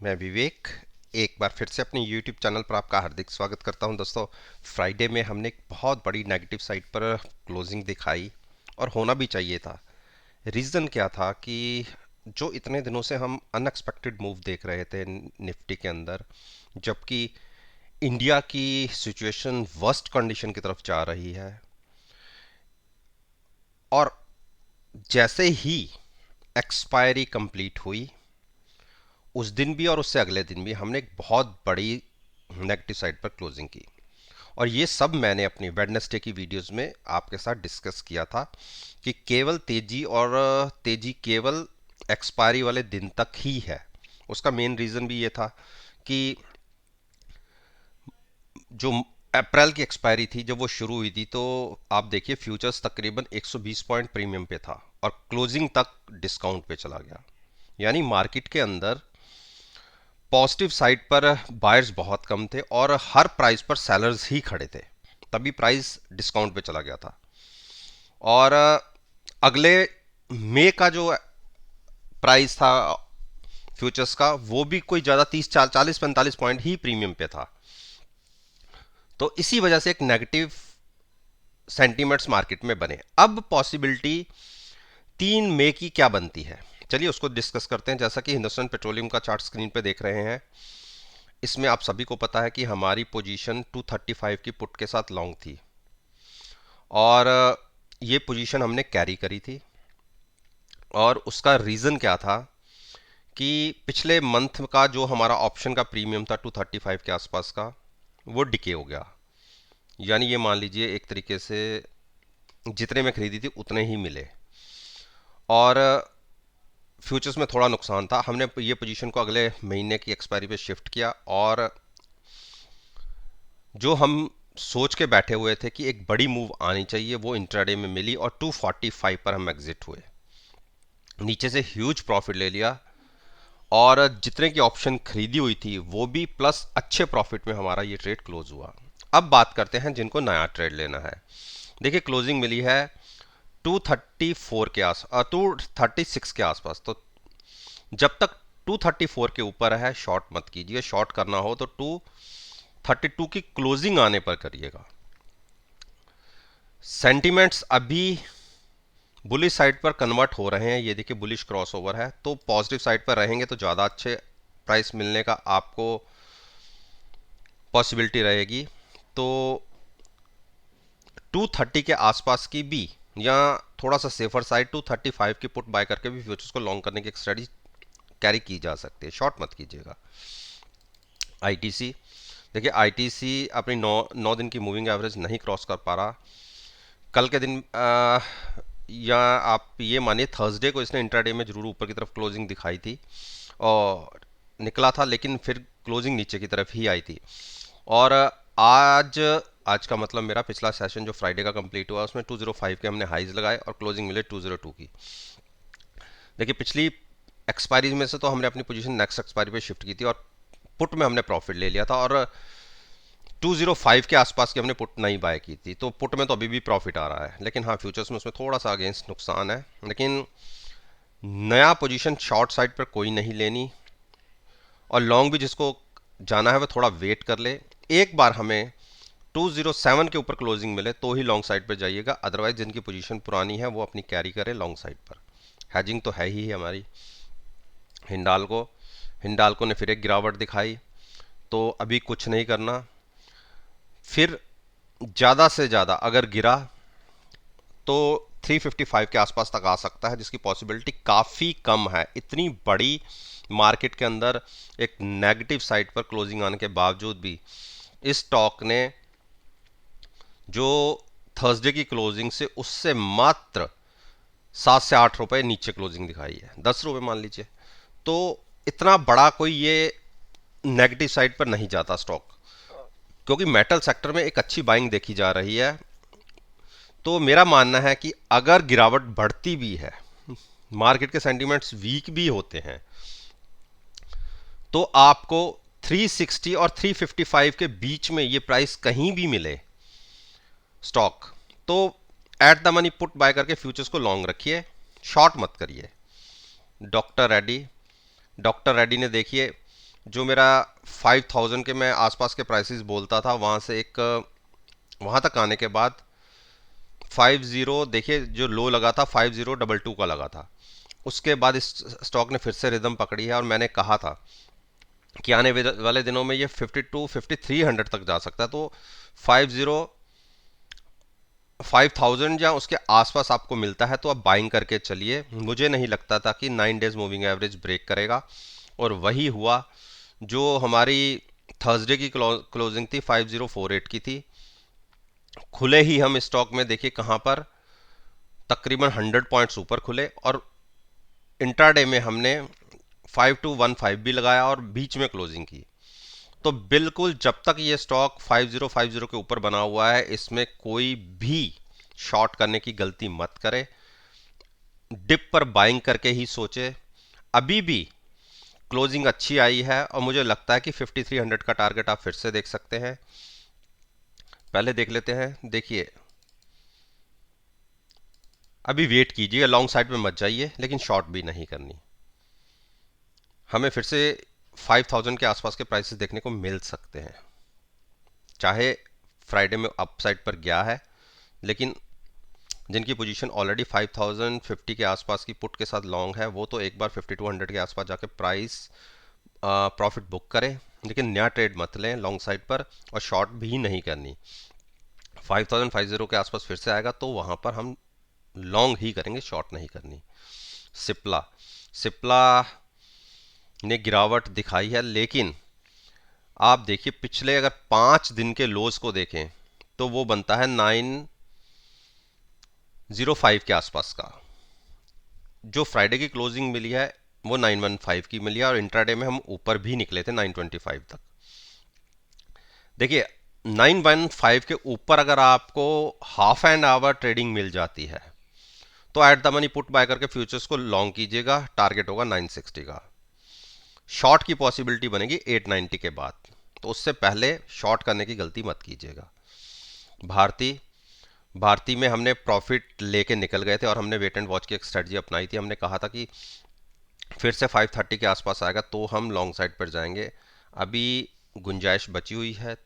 मैं विवेक एक बार फिर से अपने YouTube चैनल पर आपका हार्दिक स्वागत करता हूं। दोस्तों, फ्राइडे में हमने एक बहुत बड़ी नेगेटिव साइड पर क्लोजिंग दिखाई और होना भी चाहिए था। रीज़न क्या था कि जो इतने दिनों से हम अनएक्सपेक्टेड मूव देख रहे थे निफ्टी के अंदर, जबकि इंडिया की सिचुएशन वर्स्ट कंडीशन की तरफ जा रही है, और जैसे ही एक्सपायरी कंप्लीट हुई उस दिन भी और उससे अगले दिन भी हमने एक बहुत बड़ी नेगेटिव साइड पर क्लोजिंग की। और ये सब मैंने अपनी वेडनेसडे की वीडियोस में आपके साथ डिस्कस किया था कि केवल तेजी और तेजी केवल एक्सपायरी वाले दिन तक ही है। उसका मेन रीज़न भी ये था कि जो अप्रैल की एक्सपायरी थी जब वो शुरू हुई थी, तो आप देखिए फ्यूचर्स तकरीबन 120 पॉइंट प्रीमियम पे था और क्लोजिंग तक डिस्काउंट पे चला गया। यानी मार्केट के अंदर पॉजिटिव साइड पर बायर्स बहुत कम थे और हर प्राइस पर सेलर्स ही खड़े थे, तभी प्राइस डिस्काउंट पे चला गया था। और अगले मई का जो प्राइस था फ्यूचर्स का, वो भी कोई ज़्यादा 30 40 45 पॉइंट ही प्रीमियम पे था। तो इसी वजह से एक नेगेटिव सेंटीमेंट्स मार्केट में बने। अब पॉसिबिलिटी 3 मई की क्या बनती है, चलिए उसको डिस्कस करते हैं। जैसा कि हिंदुस्तान पेट्रोलियम का चार्ट स्क्रीन पे देख रहे हैं, इसमें आप सभी को पता है कि हमारी पोजीशन 235 की पुट के साथ लॉन्ग थी और ये पोजीशन हमने कैरी करी थी। और उसका रीज़न क्या था कि पिछले मंथ का जो हमारा ऑप्शन का प्रीमियम था 235 के आसपास का, वो डिके हो गया। यानी ये मान लीजिए एक तरीके से जितने में खरीदी थी उतने ही मिले और फ्यूचर्स में थोड़ा नुकसान था। हमने ये पोजीशन को अगले महीने की एक्सपायरी पे शिफ्ट किया और जो हम सोच के बैठे हुए थे कि एक बड़ी मूव आनी चाहिए, वो इंट्राडे में मिली और 245 पर हम एग्जिट हुए। नीचे से ह्यूज प्रॉफिट ले लिया और जितने की ऑप्शन खरीदी हुई थी वो भी प्लस अच्छे प्रॉफिट में हमारा ये ट्रेड क्लोज हुआ। अब बात करते हैं जिनको नया ट्रेड लेना है। देखिए क्लोजिंग मिली है 234 के 236 के आसपास। तो जब तक 234 के ऊपर है शॉर्ट मत कीजिए। शॉर्ट करना हो तो 232 की क्लोजिंग आने पर करिएगा। सेंटिमेंट्स अभी बुलिश साइड पर कन्वर्ट हो रहे हैं। ये देखिए बुलिश क्रॉसओवर है, तो पॉजिटिव साइड पर रहेंगे तो ज़्यादा अच्छे प्राइस मिलने का आपको पॉसिबिलिटी रहेगी। तो 230 के आसपास की भी या थोड़ा सा सेफर साइड 235 की पुट बाय करके भी फ्यूचर्स को लॉन्ग करने की एक स्ट्रेटजी कैरी की जा सकती है। शॉर्ट मत कीजिएगा। आईटीसी देखिए, आईटीसी अपनी 9 दिन की मूविंग एवरेज नहीं क्रॉस कर पा रहा। कल के दिन या आप ये मानिए थर्सडे को इसने इंट्राडे में जरूर ऊपर की तरफ क्लोजिंग दिखाई थी और निकला था, लेकिन फिर क्लोजिंग नीचे की तरफ ही आई थी। और आज आज का मतलब मेरा पिछला सेशन जो फ्राइडे का कंप्लीट हुआ उसमें 205 के हमने हाइज लगाए और क्लोजिंग मिले 202 की। देखिए पिछली एक्सपायरी में से तो हमने अपनी पोजीशन नेक्स्ट एक्सपायरी पे शिफ्ट की थी और पुट में हमने प्रॉफिट ले लिया था और 205 के आसपास की हमने पुट नहीं बाय की थी। तो पुट में तो अभी भी प्रॉफिट आ रहा है, लेकिन हाँ फ्यूचर्स में उसमें थोड़ा सा अगेंस्ट नुकसान है। लेकिन नया पोजीशन शॉर्ट साइड पर कोई नहीं लेनी और लॉन्ग भी जिसको जाना है वह थोड़ा वेट कर ले। एक बार हमें 207 के ऊपर क्लोजिंग मिले तो ही लॉन्ग साइड पर जाइएगा, अदरवाइज जिनकी पोजीशन पुरानी है वो अपनी कैरी करें लॉन्ग साइड पर। हैजिंग तो है ही हमारी। हिंडाल्को हिंडाल्को ने फिर एक गिरावट दिखाई, तो अभी कुछ नहीं करना। फिर ज़्यादा से ज़्यादा अगर गिरा तो 355 के आसपास तक आ सकता है, जिसकी पॉसिबिलिटी काफ़ी कम है। इतनी बड़ी मार्केट के अंदर एक नेगेटिव साइड पर क्लोजिंग आने के बावजूद भी इस स्टॉक ने जो थर्सडे की क्लोजिंग से उससे मात्र 7 से 8 रुपए नीचे क्लोजिंग दिखाई है, 10 रुपए मान लीजिए। तो इतना बड़ा कोई ये नेगेटिव साइड पर नहीं जाता स्टॉक, क्योंकि मेटल सेक्टर में एक अच्छी बाइंग देखी जा रही है। तो मेरा मानना है कि अगर गिरावट बढ़ती भी है, मार्केट के सेंटिमेंट्स वीक भी होते हैं, तो आपको 360 और 355 के बीच में ये प्राइस कहीं भी मिले स्टॉक, तो at the money put buy करके फ्यूचर्स को लॉन्ग रखिए, शॉर्ट मत करिए। डॉक्टर रेड्डी डॉक्टर रेड्डी ने देखिए जो मेरा 5000 के मैं आसपास के प्राइसेस बोलता था, वहाँ से एक वहाँ तक आने के बाद 50, देखिए जो लो लगा था 5022 का लगा था। उसके बाद इस स्टॉक ने फिर से रिदम पकड़ी है, और मैंने कहा था कि आने वाले दिनों में ये 52 5300 तक जा सकता है। तो 5000 या उसके आसपास आपको मिलता है तो आप बाइंग करके चलिए। मुझे नहीं लगता था कि 9 डेज मूविंग एवरेज ब्रेक करेगा, और वही हुआ। जो हमारी थर्सडे की क्लोजिंग थी 5048 की थी, खुले ही हम स्टॉक में देखिए कहाँ पर तकरीबन 100 पॉइंट्स ऊपर खुले, और इंट्राडे में हमने 5215 भी लगाया और बीच में क्लोजिंग की। तो बिल्कुल जब तक ये स्टॉक 5050 के ऊपर बना हुआ है, इसमें कोई भी शॉर्ट करने की गलती मत करे। डिप पर बाइंग करके ही सोचे। अभी भी क्लोजिंग अच्छी आई है, और मुझे लगता है कि 5300 का टारगेट आप फिर से देख सकते हैं। पहले देख लेते हैं। देखिए अभी वेट कीजिए, लॉन्ग साइड में मत जाइए, लेकिन शॉर्ट भी नहीं करनी। हमें फिर से 5000 के आसपास के प्राइसेस देखने को मिल सकते हैं, चाहे फ्राइडे में अपसाइड पर गया है, लेकिन जिनकी पोजीशन ऑलरेडी 5050 के आसपास की पुट के साथ लॉन्ग है, वो तो एक बार 5200 के आसपास जाके प्राइस प्रॉफिट बुक करें, लेकिन नया ट्रेड मत लें लॉन्ग साइड पर, और शॉर्ट भी नहीं करनी। 5050 के आसपास फिर से आएगा तो वहां पर हम लॉन्ग ही करेंगे, शॉर्ट नहीं करनी। सिप्ला सिप्ला ने गिरावट दिखाई है, लेकिन आप देखिए पिछले अगर 5 दिन के लोज को देखें तो वो बनता है 905 के आसपास का। जो फ्राइडे की क्लोजिंग मिली है वो 915 की मिली है, और इंट्राडे में हम ऊपर भी निकले थे 925 तक। देखिए 915 के ऊपर अगर आपको हाफ एंड आवर ट्रेडिंग मिल जाती है तो at the money put buy करके फ्यूचर्स को लॉन्ग कीजिएगा। टारगेट होगा 960 का। शॉर्ट की पॉसिबिलिटी बनेगी 890 के बाद, तो उससे पहले शॉर्ट करने की गलती मत कीजिएगा। भारती भारती में हमने प्रॉफिट लेके निकल गए थे, और हमने वेट एंड वॉच की एक स्ट्रेटजी अपनाई थी। हमने कहा था कि फिर से 530 के आसपास आएगा तो हम लॉन्ग साइड पर जाएंगे। अभी गुंजाइश बची हुई है,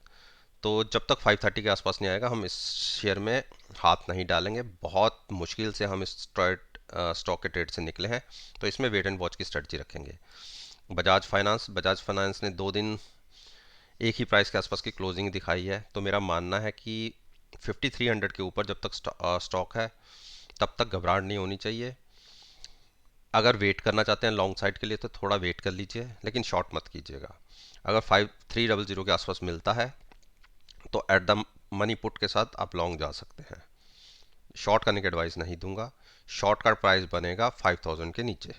तो जब तक 530 के आसपास नहीं आएगा हम इस शेयर में हाथ नहीं डालेंगे। बहुत मुश्किल से हम इस स्टॉक के ट्रेड से निकले हैं, तो इसमें वेट एंड वॉच की स्ट्रेटजी रखेंगे। बजाज फाइनेंस ने 2 दिन एक ही प्राइस के आसपास की क्लोजिंग दिखाई है, तो मेरा मानना है कि 5300 के ऊपर जब तक स्टॉक है तब तक घबराहट नहीं होनी चाहिए। अगर वेट करना चाहते हैं लॉन्ग साइड के लिए तो थोड़ा वेट कर लीजिए, लेकिन शॉर्ट मत कीजिएगा। अगर 5300 के आसपास मिलता है तो एट द मनी पुट के साथ आप लॉन्ग जा सकते हैं। शॉर्ट करने की एडवाइस नहीं दूंगा। शॉर्ट का प्राइस बनेगा 5000 के नीचे।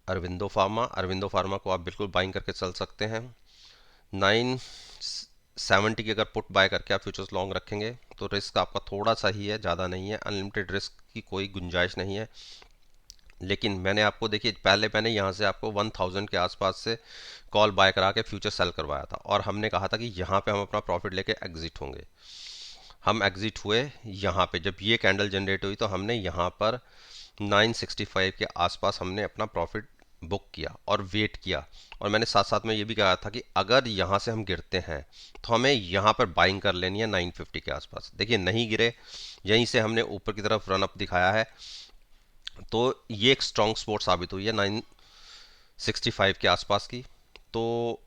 अरविंदो फार्मा को आप बिल्कुल बाइंग करके चल सकते हैं। 970 की अगर पुट बाय करके आप फ्यूचर्स लॉन्ग रखेंगे तो रिस्क आपका थोड़ा सा ही है, ज़्यादा नहीं है। अनलिमिटेड रिस्क की कोई गुंजाइश नहीं है। लेकिन मैंने आपको देखिए पहले मैंने यहाँ से आपको 1000 के आसपास से कॉल बाय करा के फ्यूचर सेल करवाया था, और हमने कहा था कि यहाँ पे हम अपना प्रॉफिट लेके एग्जिट होंगे। हम एग्जिट हुए यहाँ पे, जब ये कैंडल जनरेट हुई तो हमने यहाँ पर 965 के आसपास हमने अपना प्रॉफिट बुक किया और वेट किया। और मैंने साथ साथ में ये भी कहा था कि अगर यहाँ से हम गिरते हैं तो हमें यहाँ पर बाइंग कर लेनी है 950 के आसपास। देखिए नहीं गिरे, यहीं से हमने ऊपर की तरफ रन अप दिखाया है, तो ये एक स्ट्रॉन्ग सपोर्ट साबित हुई है 965 के आसपास की। तो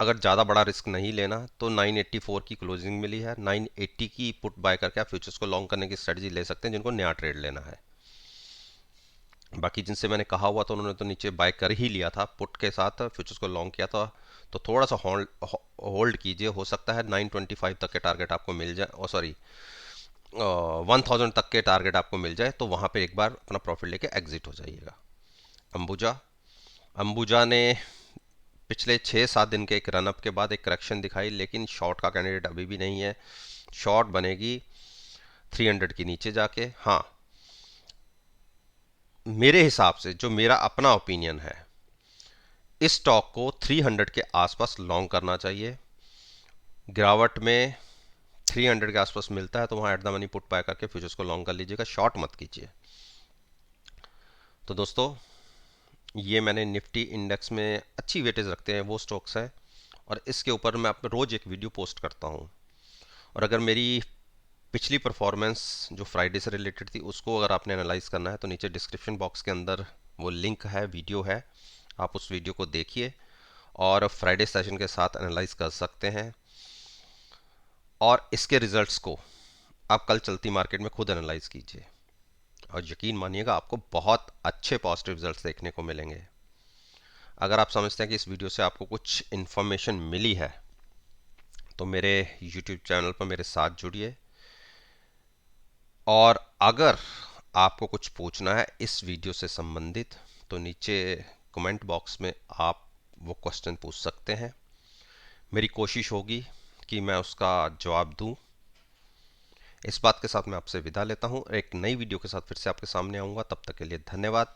अगर ज़्यादा बड़ा रिस्क नहीं लेना तो 984 की क्लोजिंग मिली है, 980 की पुट बाय करके आप फ्यूचर्स को लॉन्ग करने की स्ट्रेटजी ले सकते हैं जिनको नया ट्रेड लेना है। बाकी जिनसे मैंने कहा हुआ था उन्होंने तो नीचे बाय कर ही लिया था, पुट के साथ फ्यूचर्स को लॉन्ग किया था। तो थोड़ा सा होल्ड कीजिए, हो सकता है 925 तक के टारगेट आपको मिल जाए, ओ सॉरी 1000 तक के टारगेट आपको मिल जाए, तो वहाँ पे एक बार अपना प्रॉफिट लेके एग्जिट हो जाइएगा। अंबुजा अंबुजा ने पिछले 6-7 दिन के एक रनअप के बाद एक करेक्शन दिखाई, लेकिन शॉर्ट का कैंडिडेट अभी भी नहीं है। शॉर्ट बनेगी 300 के नीचे जाके। हाँ, मेरे हिसाब से जो मेरा अपना ओपिनियन है, इस स्टॉक को 300 के आसपास लॉन्ग करना चाहिए। गिरावट में 300 के आसपास मिलता है तो वहाँ at the money put buy करके फ्यूचर्स को लॉन्ग कर लीजिएगा, शॉर्ट मत कीजिए। तो दोस्तों ये मैंने निफ्टी इंडेक्स में अच्छी वेटेज रखते हैं वो स्टॉक्स हैं, और इसके ऊपर मैं रोज़ एक वीडियो पोस्ट करता हूँ। और अगर मेरी पिछली परफॉर्मेंस जो फ्राइडे से रिलेटेड थी उसको अगर आपने एनालाइज करना है तो नीचे डिस्क्रिप्शन बॉक्स के अंदर वो लिंक है, वीडियो है, आप उस वीडियो को देखिए और फ्राइडे सेशन के साथ एनालाइज कर सकते हैं। और इसके रिजल्ट्स को आप कल चलती मार्केट में खुद एनालाइज कीजिए, और यकीन मानिएगा आपको बहुत अच्छे पॉजिटिव रिजल्ट्स देखने को मिलेंगे। अगर आप समझते हैं कि इस वीडियो से आपको कुछ इन्फॉर्मेशन मिली है तो मेरे यूट्यूब चैनल पर मेरे साथ जुड़िए, और अगर आपको कुछ पूछना है इस वीडियो से संबंधित तो नीचे कमेंट बॉक्स में आप वो क्वेश्चन पूछ सकते हैं। मेरी कोशिश होगी कि मैं उसका जवाब दूं। इस बात के साथ मैं आपसे विदा लेता हूं, एक नई वीडियो के साथ फिर से आपके सामने आऊंगा। तब तक के लिए धन्यवाद।